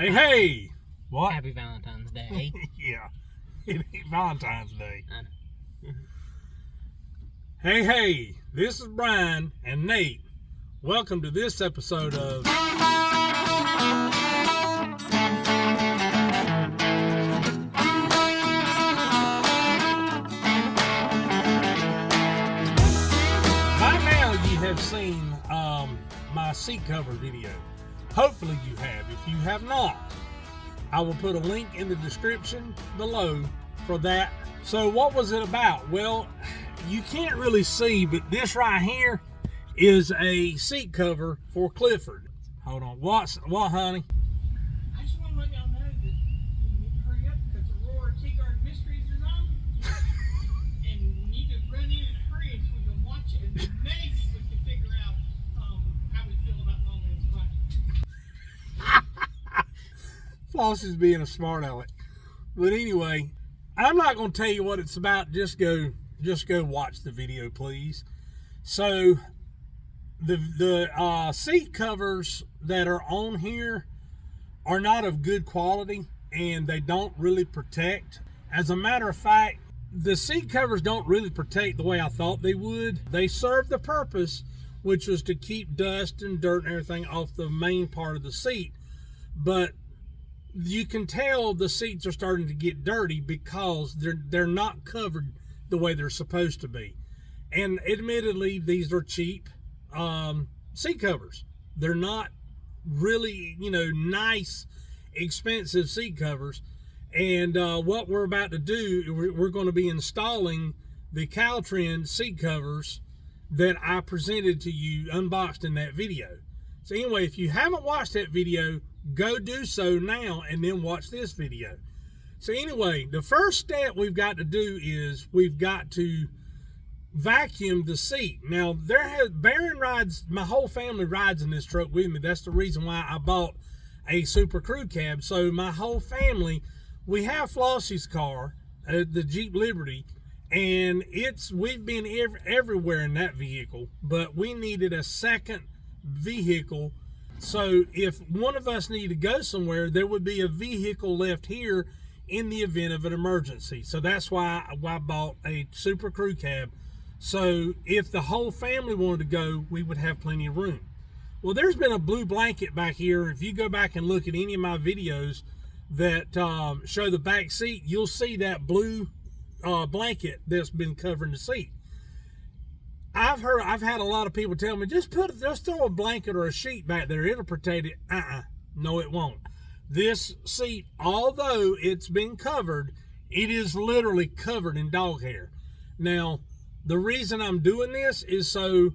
Hey! What? Happy Valentine's Day. Yeah, it ain't Valentine's Day. I know. Hey, this is Brian and Nate. Welcome to this episode of have seen my seat cover video. Hopefully you have. If you have not, I will put a link in the description below for that. So what was it about? Well, you can't really see, but this right here is a seat cover for Clifford. Hold on. What, honey? I just want to let y'all know that you need to hurry up because Aurora Teaguard Mysteries is on. And you need to run in and hurry so we can watch it. And maybe we can figure out how we feel about No Man's Land. Flossie's being a smart aleck. But anyway, I'm not going to tell you what it's about. Just go watch the video, please. So the seat covers that are on here are not of good quality, and they don't really protect. As a matter of fact, the seat covers don't really protect the way I thought they would. They serve the purpose, which was to keep dust and dirt and everything off the main part of the seat. But you can tell the seats are starting to get dirty because they're not covered the way they're supposed to be. And admittedly, these are cheap seat covers. They're not really, nice, expensive seat covers. And what we're about to do, we're going to be installing the Caltrend seat covers that I presented to you, unboxed in that video. So anyway, if you haven't watched that video, go do so now and then watch this video. So anyway, the first step we've got to do is we've got to vacuum the seat. Now, Baron rides, my whole family rides in this truck with me. That's the reason why I bought a Supercrew cab. So my whole family, we have Flossie's car, the Jeep Liberty, and we've been everywhere in that vehicle, but we needed a second vehicle. So if one of us needed to go somewhere, there would be a vehicle left here in the event of an emergency. So that's why I bought a Supercrew cab. So if the whole family wanted to go, we would have plenty of room. Well, there's been a blue blanket back here. If you go back and look at any of my videos that show the back seat, you'll see that blue blanket that's been covering the seat. I've had a lot of people tell me, just throw a blanket or a sheet back there, it'll protect it. No, it won't. This seat, although it's been covered, it is literally covered in dog hair. Now, the reason I'm doing this is so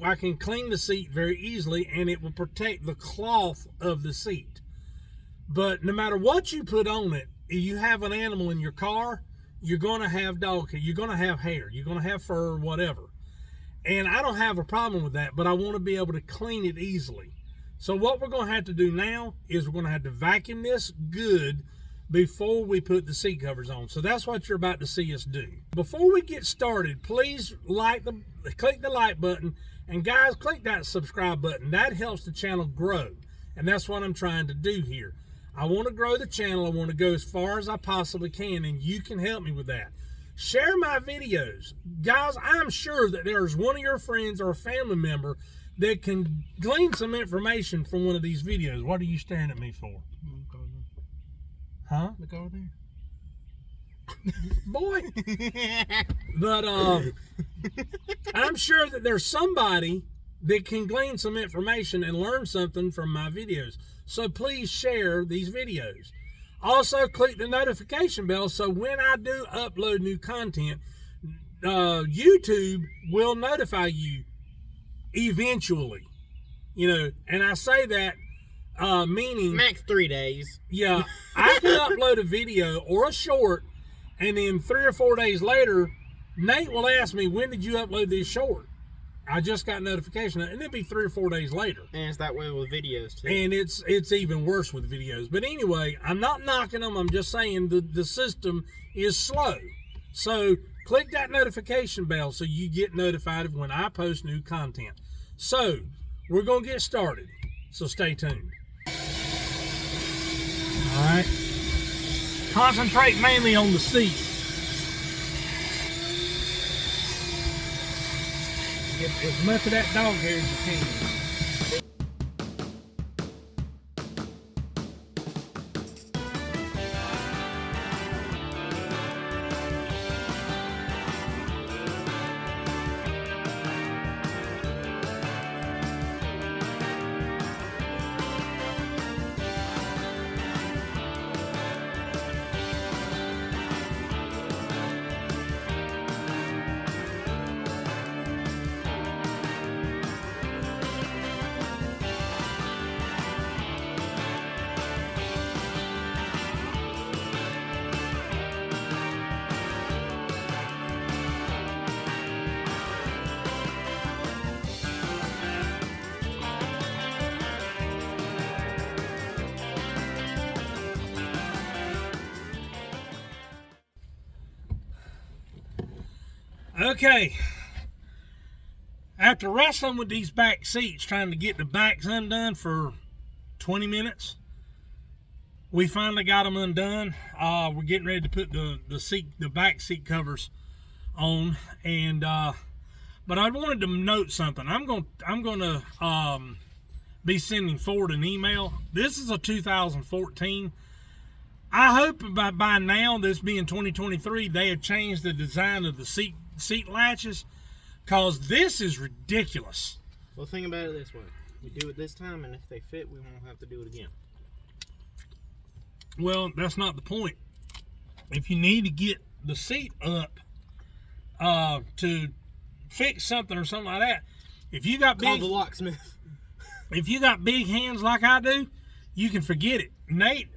I can clean the seat very easily, and it will protect the cloth of the seat. But no matter what you put on it, if you have an animal in your car, you're going to have dog hair, you're going to have hair, you're going to have fur, whatever. And I don't have a problem with that, but I want to be able to clean it easily. So what we're going to have to do now is we're going to have to vacuum this good before we put the seat covers on. So that's what you're about to see us do. Before we get started, please click the like button, and guys, click that subscribe button. That helps the channel grow, and that's what I'm trying to do here. I want to grow the channel. I want to go as far as I possibly can, and you can help me with that. Share my videos. Guys, I'm sure that there's one of your friends or a family member that can glean some information from one of these videos. What are you staring at me for? Huh? Look over there. Boy. But I'm sure that there's somebody that can glean some information and learn something from my videos. So please share these videos. Also, click the notification bell so when I do upload new content, YouTube will notify you eventually. And I say that meaning max 3 days. Yeah, I can upload a video or a short, and then 3 or 4 days later, Nate will ask me, when did you upload this short? I just got notification, and it'll be 3 or 4 days later. And it's that way with videos too. And it's even worse with videos. But anyway, I'm not knocking them. I'm just saying the system is slow. So click that notification bell so you get notified of when I post new content. So we're going to get started. So stay tuned. All right. Concentrate mainly on the seat. Get as much of that dog hair as you can. Okay, after wrestling with these back seats, trying to get the backs undone for 20 minutes, we finally got them undone. We're getting ready to put the back seat covers on, and but I wanted to note something. I'm gonna be sending Ford an email. This is a 2014. I hope by now, this being 2023, they have changed the design of the seat latches, cause this is ridiculous. Well, think about it this way: we do it this time, and if they fit, we won't have to do it again. Well, that's not the point. If you need to get the seat up to fix something or something like that, if you got Call big the locksmith. if you got big hands like I do, you can forget it. Nate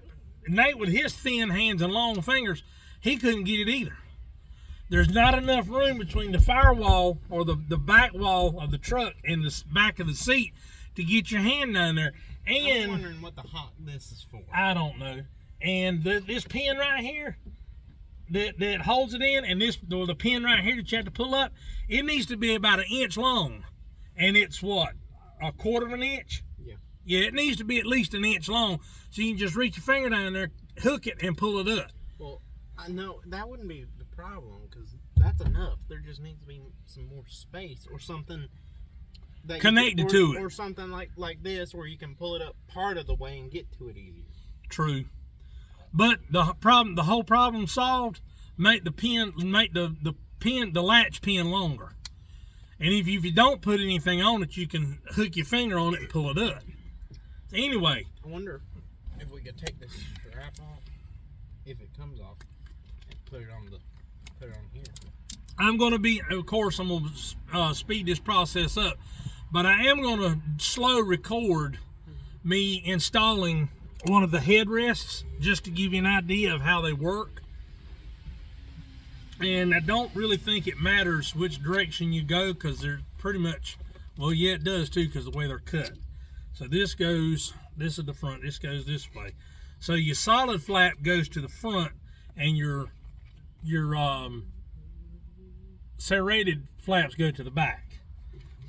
with his thin hands and long fingers, he couldn't get it either. There's not enough room between the firewall or the back wall of the truck and the back of the seat to get your hand down there. And I'm wondering what the heck this is for. I don't know. And this pin right here that holds it in, and the pin right here that you have to pull up, it needs to be about 1 inch long. And it's what, 1/4 of an inch? Yeah. Yeah, it needs to be at least 1 inch long, so you can just reach your finger down there, hook it, and pull it up. Well, I know that wouldn't be the problem, because that's enough. There just needs to be some more space or something that connected to it, or something like this, where you can pull it up part of the way and get to it easier. True, but the whole problem solved. Make the latch pin longer, and if you don't put anything on it, you can hook your finger on it and pull it up. Anyway, I wonder if we could take this strap off, if it comes off, and put it on here. I'm going to be, of course, I'm going to speed this process up, but I am going to slow record me installing one of the headrests, just to give you an idea of how they work. And I don't really think it matters which direction you go, because they're pretty much, well, yeah, it does too, because the way they're cut. So this is the front, this goes this way. So your solid flap goes to the front, and your serrated flaps go to the back.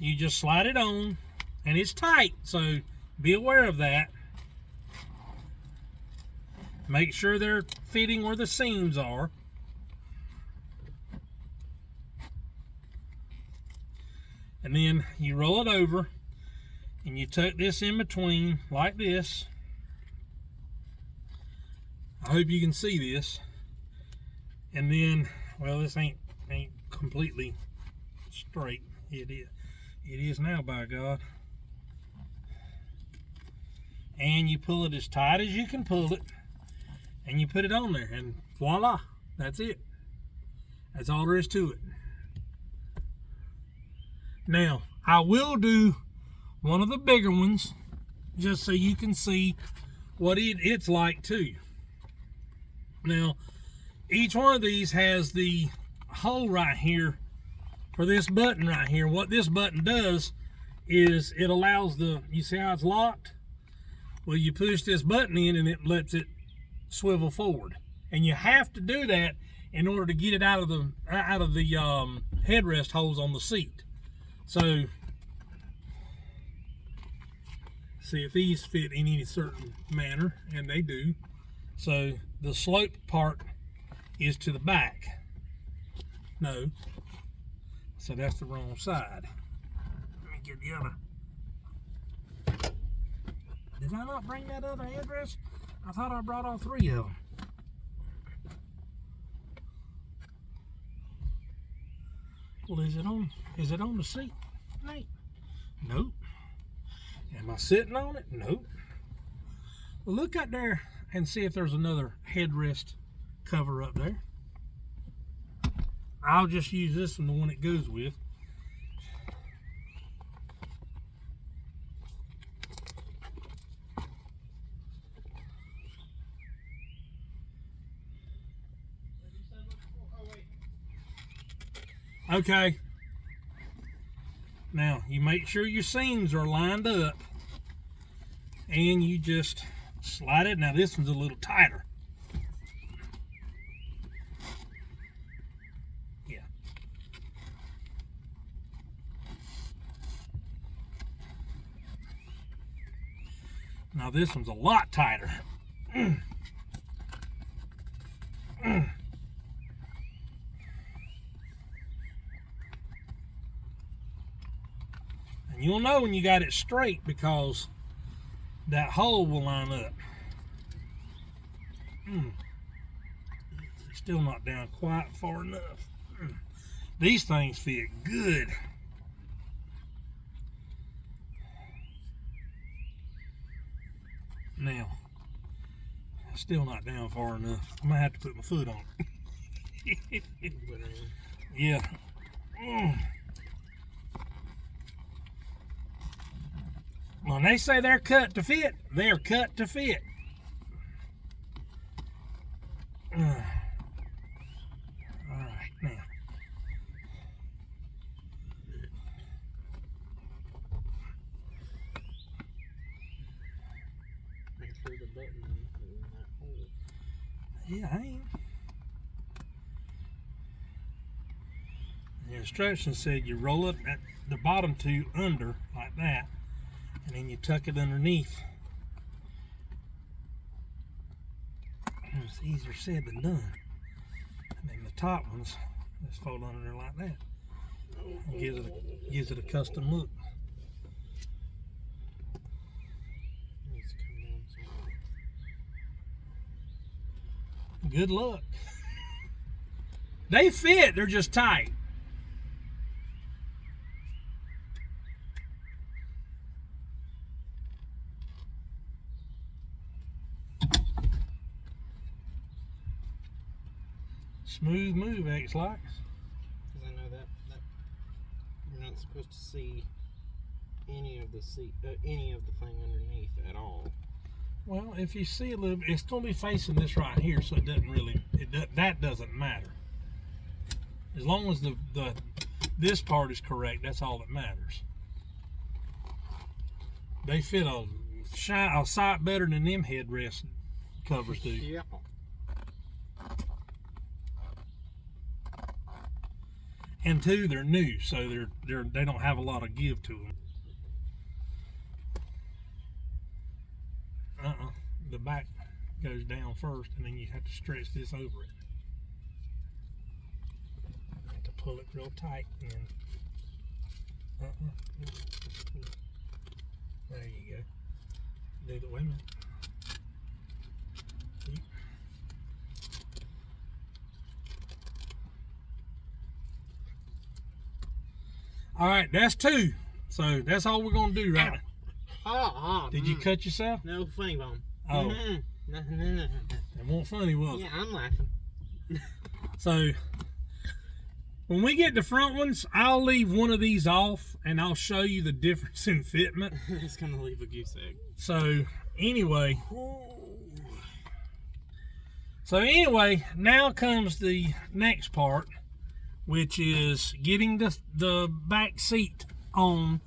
You just slide it on, and it's tight, so be aware of that. Make sure they're fitting where the seams are. And then you roll it over, and you tuck this in between like this. I hope you can see this. And then, well, this ain't completely straight. It is now, by God. And you pull it as tight as you can pull it, and you put it on there, and voila, that's it. That's all there is to it. Now, I will do one of the bigger ones, just so you can see what it's like too. Now, each one of these has the hole right here for this button right here. What this button does is it allows you see how it's locked? Well, you push this button in and it lets it swivel forward. And you have to do that in order to get it out of the headrest holes on the seat. So, see if these fit in any certain manner, and they do. So the slope part is to the back. No. So that's the wrong side. Let me get the other. Did I not bring that other headrest? I thought I brought all three of them. Well, is it on the seat? Nope. Am I sitting on it? Nope. Well, look out there and see if there's another headrest cover up there. I'll just use this one, the one it goes with. Okay. Now, you make sure your seams are lined up and you just slide it. Now, this one's a little tighter. Yeah. Now, this one's a lot tighter. And you'll know when you got it straight because that hole will line up. Still not down quite far enough. These things fit good. Now, still not down far enough. I might have to put my foot on it. Yeah. When they say they're cut to fit, they're cut to fit. All right, now. Make sure the button is in that hole. Yeah, I am. The instructions said you roll it at the bottom two under like that. And then you tuck it underneath. It's easier said than done. And then the top ones just fold under there like that. And gives it a custom look. Needs to come down some. Good luck. They fit, they're just tight. Smooth move, X likes. Because I know that you're not supposed to see any of the thing underneath at all. Well, if you see a little, it's going to be facing this right here, so it doesn't really, that doesn't matter. As long as this part is correct, that's all that matters. They fit a sight better than them headrest covers do. Yeah. And two, they're new, so they don't have a lot of give to them. The back goes down first, and then you have to stretch this over it. You have to pull it real tight, and then there you go. Do the, wait a minute. See? All right, that's two. So that's all we're gonna do, right? Did you cut yourself? No, funny bone. Oh. No. It wasn't funny, was it? Yeah, I'm laughing. So when we get the front ones, I'll leave one of these off and I'll show you the difference in fitment. It's gonna leave a goose egg. So anyway, now comes the next part, which is getting the back seat on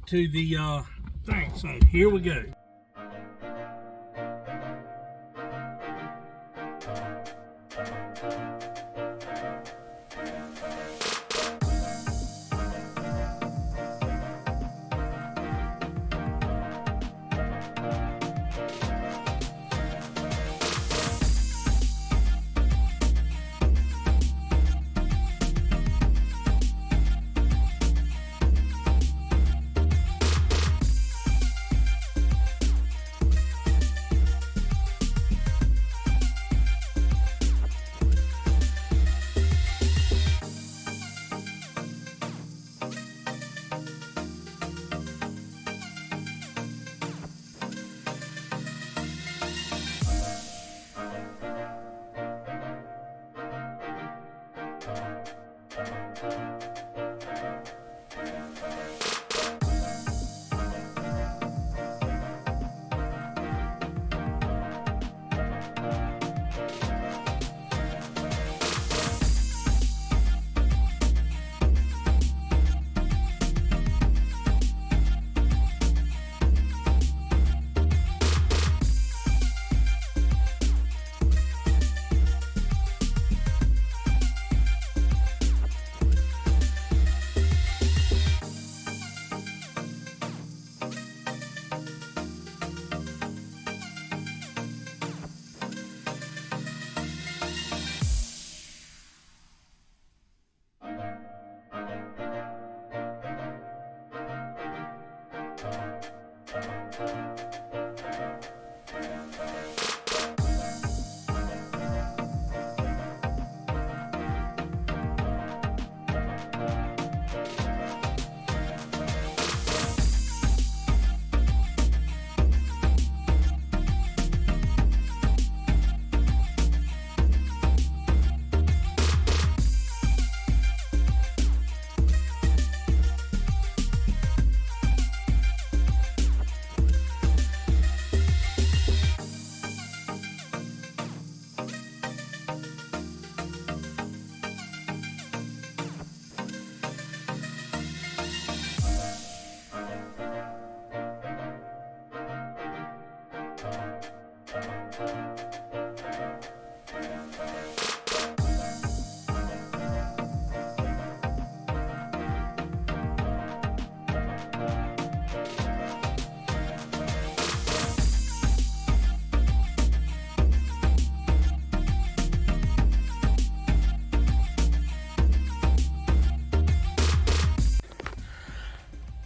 to the thing. So here we go.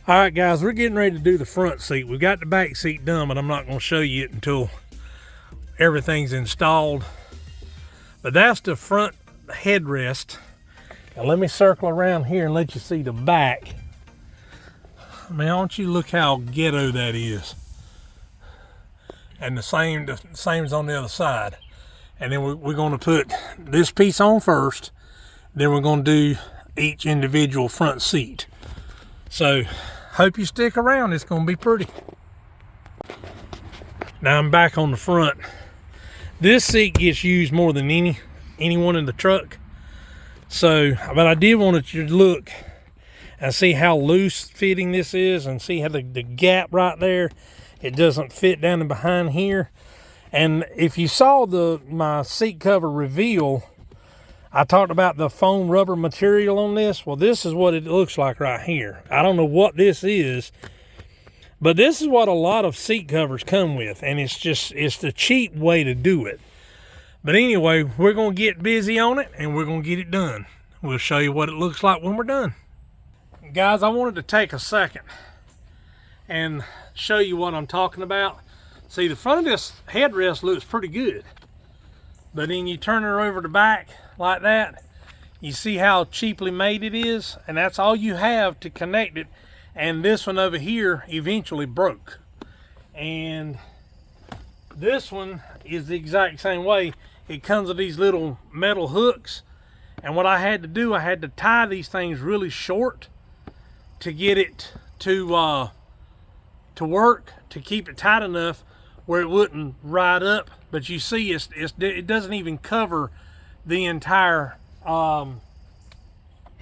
All right, guys, we're getting ready to do the front seat. We've got the back seat done, but I'm not going to show you it until everything's installed. But that's the front headrest. Now let me circle around here and let you see the back. Man, don't you look how ghetto that is. And the same's on the other side. And then we're going to put this piece on first. Then we're going to do each individual front seat. So hope you stick around. It's going to be pretty. Now I'm back on the front. This seat gets used more than anyone in the truck. So, but I did want you to look and see how loose fitting this is, and see how the gap right there, it doesn't fit down in behind here. And if you saw my seat cover reveal, I talked about the foam rubber material on this. Well, this is what it looks like right here. I don't know what this is, but this is what a lot of seat covers come with, and it's the cheap way to do it. But anyway, we're going to get busy on it, and we're going to get it done. We'll show you what it looks like when we're done. Guys, I wanted to take a second and show you what I'm talking about. See, the front of this headrest looks pretty good, but then you turn it over the back like that, you see how cheaply made it is, and that's all you have to connect it. And this one over here eventually broke, and this one is the exact same way. It comes with these little metal hooks, and what I had to do, I had to tie these things really short to get it to work, to keep it tight enough where it wouldn't ride up. But you see, it doesn't even cover the entire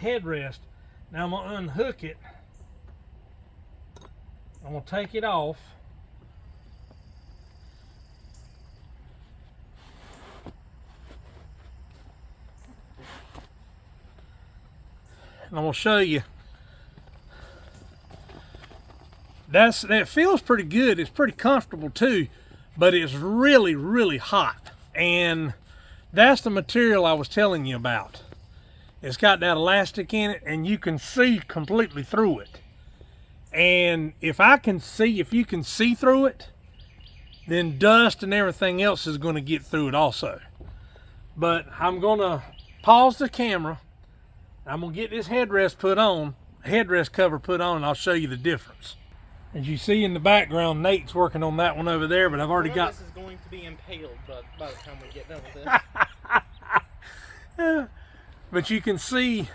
headrest. Now I'm gonna unhook it. I'm gonna take it off. And I'm gonna show you. That feels pretty good. It's pretty comfortable too, but it's really, really hot. And that's the material I was telling you about. It's got that elastic in it, and you can see completely through it. And if you can see through it, then dust and everything else is going to get through it also. But I'm going to pause the camera. I'm going to get this headrest cover put on, and I'll show you the difference. As you see in the background, Nate's working on that one over there, but I've already got... This is going to be impaled by the time we get done with this. But you can see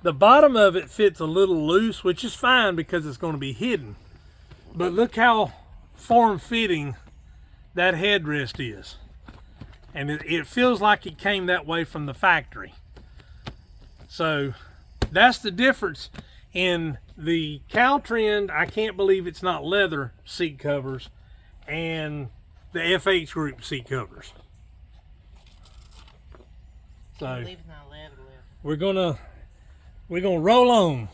the bottom of it fits a little loose, which is fine because it's going to be hidden. But look how form-fitting that headrest is. And it feels like it came that way from the factory. So that's the difference in the Caltrend, I can't believe it's not leather seat covers, and the FH group seat covers. So we're gonna roll on.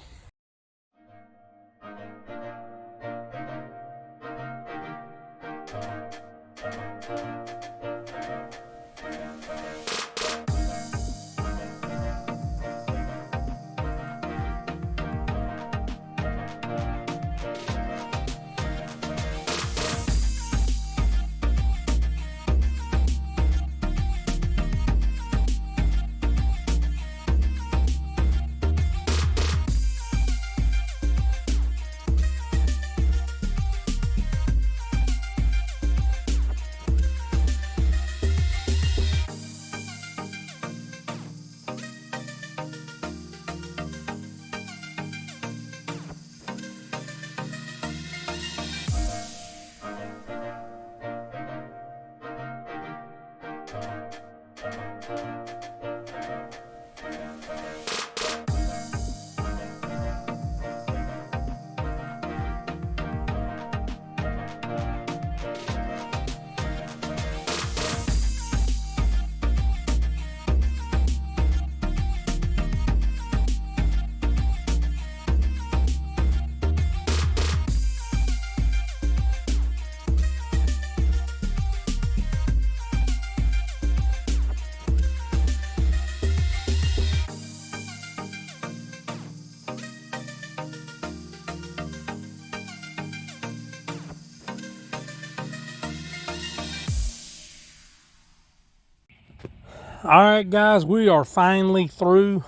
right, guys, we are finally through.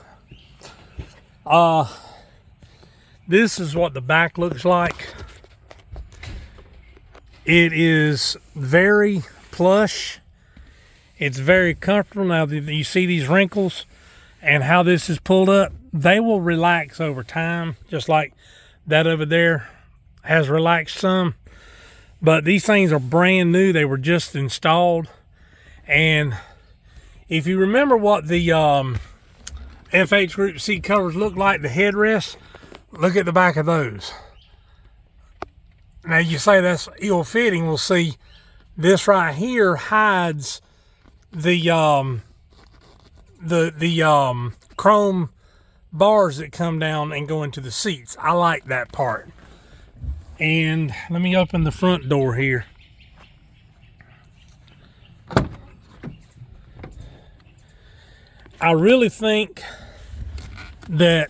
This is what the back looks like. It is very plush. It's very comfortable. Now you see these wrinkles and how this is pulled up, they will relax over time, just like that over there has relaxed some. But these things are brand new. They were just installed. And if you remember what the FH Group seat covers look like, the headrests, look at the back of those. Now you say that's ill-fitting. We'll see, this right here hides the chrome bars that come down and go into the seats. I like that part. And let me open the front door here. I really think that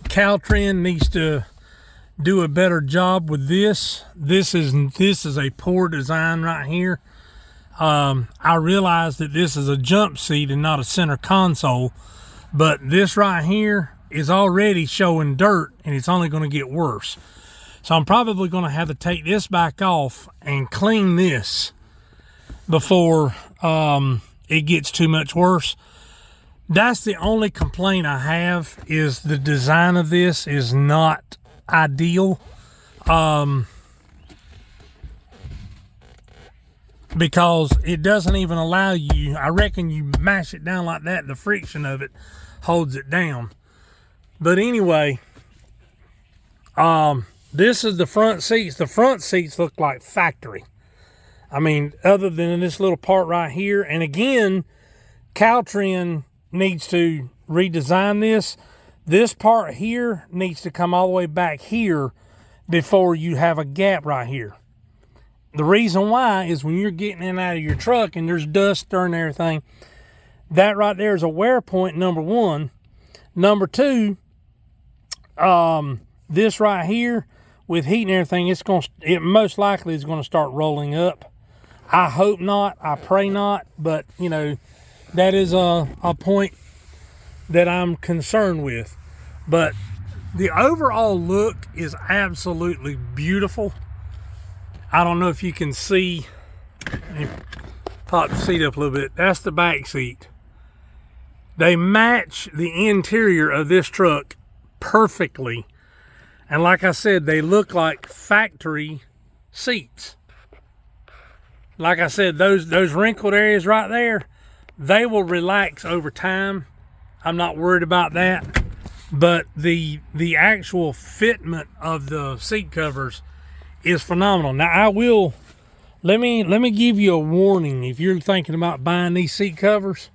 Caltrend needs to do a better job with this. This is a poor design right here. I realize that this is a jump seat and not a center console, but this right here is already showing dirt and it's only going to get worse. So I'm probably going to have to take this back off and clean this before it gets too much worse. That's the only complaint I have, is the design of this is not ideal. Because it doesn't even allow you, I reckon you mash it down like that, the friction of it holds it down. But anyway, this is the front seats. The front seats look like factory. I mean, other than this little part right here. And again, Caltrend needs to redesign this. This part here needs to come all the way back here before you have a gap right here. The reason why is when you're getting in and out of your truck and there's dust stirring everything, that right there is a wear point, number one. Number two, this right here with heat and everything, it most likely is going to start rolling up. I hope not. I pray not. But, you know, that is a point that I'm concerned with. But the overall look is absolutely beautiful. I don't know if you can see. Let me pop the seat up a little bit. That's the back seat. They match the interior of this truck perfectly. And like I said, they look like factory seats. Like I said, those wrinkled areas right there, they will relax over time. I'm not worried about that. But the actual fitment of the seat covers is phenomenal. Now I will, let me give you a warning if you're thinking about buying these seat covers.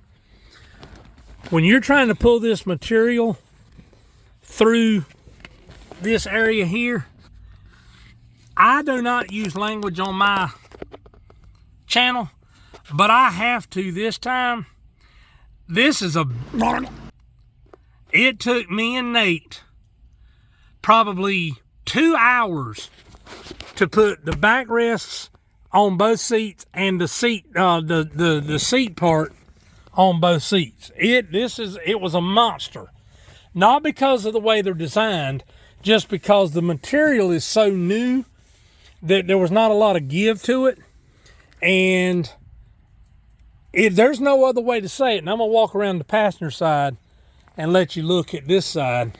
When you're trying to pull this material through this area here, I do not use language on my channel, but I have to this time. This is it took me and Nate probably 2 hours to put the backrests on both seats and the seat, the seat part on both seats. It was a monster. Not because of the way they're designed, just because the material is so new that there was not a lot of give to it. And there's no other way to say it. And I'm going to walk around the passenger side and let you look at this side.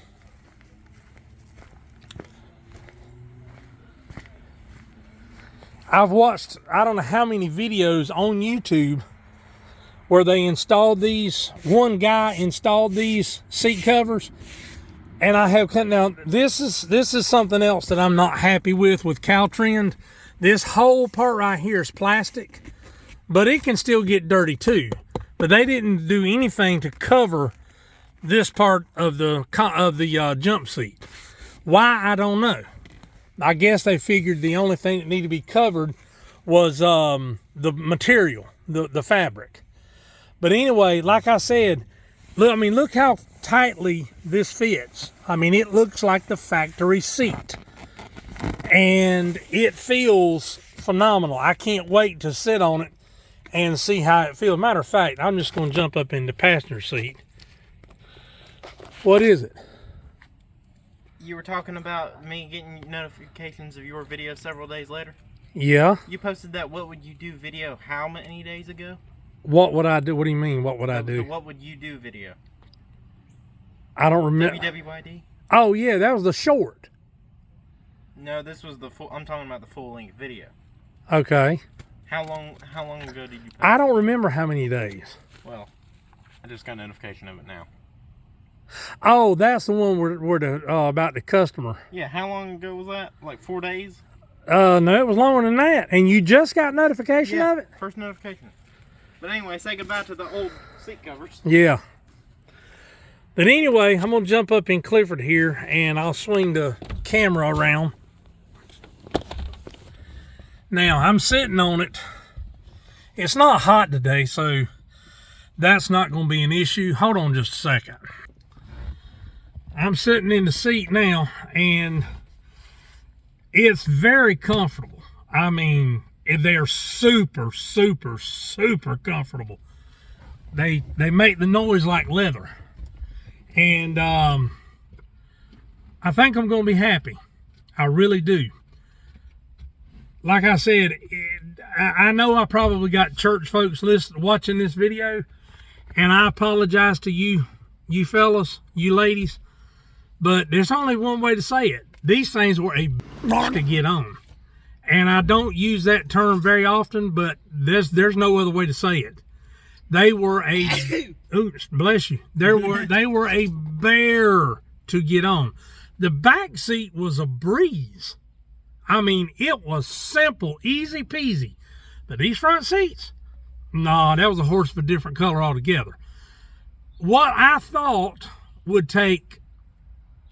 I've watched, I don't know how many videos on YouTube where they installed these. One guy installed these seat covers, and I have cut. Now this is something else that I'm not happy with Caltrend. This whole part right here is plastic, but it can still get dirty too. But they didn't do anything to cover this part of the jump seat. Why, I don't know. I guess they figured the only thing that needed to be covered was the material, the fabric. But anyway, like I said, look, I mean, look how tightly this fits. I mean, it looks like the factory seat. And it feels phenomenal. I can't wait to sit on it and see how it feels. Matter of fact, I'm just going to jump up in the passenger seat. What is it? You were talking about me getting notifications of your video several days later? Yeah. You posted that what would you do video how many days ago? What would I do? What do you mean, what would I do? The what would you do video. I don't remember. WWYD? Oh, yeah, that was the short. No, this was the full. I'm talking about the full length video. Okay. How long ago did you post I don't remember how many days. Well, I just got notification of it now. Oh, that's the one where the about the customer. Yeah, how long ago was that? Like 4 days? No, it was longer than that. And you just got notification of it? First notification. But anyway, say goodbye to the old seat covers. Yeah. But anyway, I'm going to jump up in Clifford here, and I'll swing the camera around. Now, I'm sitting on it. It's not hot today, so that's not going to be an issue. Hold on just a second. I'm sitting in the seat now, and it's very comfortable. I mean, they're super, super, super comfortable. They make the noise like leather. And I think I'm going to be happy. I really do. Like I said, I know I probably got church folks watching this video, and I apologize to you fellas, you ladies, but there's only one way to say it. These things were a to get on. And I don't use that term very often, but there's no other way to say it. They were a oops, bless you. They were a bear to get on. The back seat was a breeze. I mean, it was simple, easy peasy. But these front seats, nah, that was a horse of a different color altogether. What I thought would take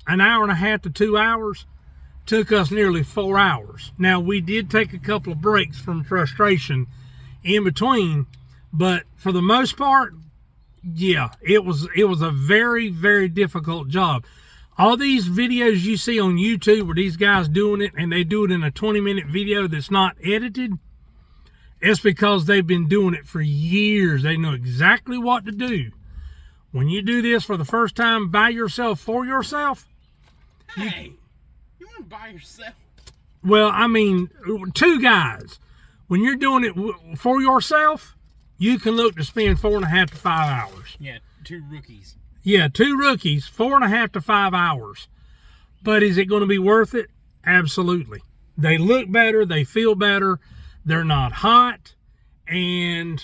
an hour and a half to 2 hours took us nearly 4 hours. Now, we did take a couple of breaks from frustration in between, but for the most part, yeah, it was a very, very difficult job. All these videos you see on YouTube where these guys doing it, and they do it in a 20-minute video that's not edited, it's because they've been doing it for years. They know exactly what to do. When you do this for the first time by yourself, for yourself, hey, you want to by yourself? Well, I mean, two guys. When you're doing it for yourself, you can look to spend 4.5 to 5 hours. Yeah, two rookies. Yeah, two rookies, 4.5 to 5 hours. But is it going to be worth it? Absolutely. They look better. They feel better. They're not hot. And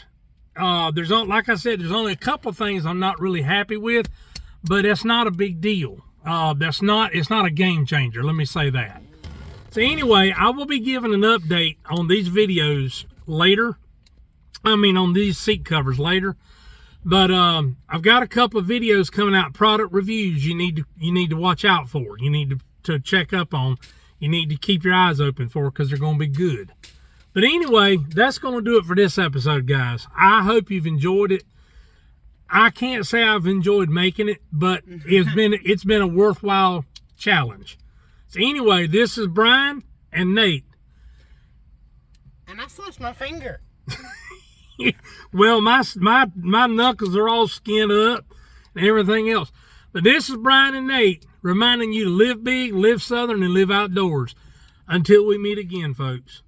like I said, there's only a couple of things I'm not really happy with, but it's not a big deal. It's not a game changer. Let me say that. So anyway, I will be giving an update on these videos later. On these seat covers later. But I've got a couple of videos coming out, product reviews you need to watch out for. You need to check up on. You need to keep your eyes open for, because they're going to be good. But anyway, that's going to do it for this episode, guys. I hope you've enjoyed it. I can't say I've enjoyed making it, but it's been a worthwhile challenge. So anyway, this is Brian and Nate. And I slashed my finger. Well, my knuckles are all skinned up and everything else. But this is Brian and Nate reminding you to live big, live southern, and live outdoors. Until we meet again, folks.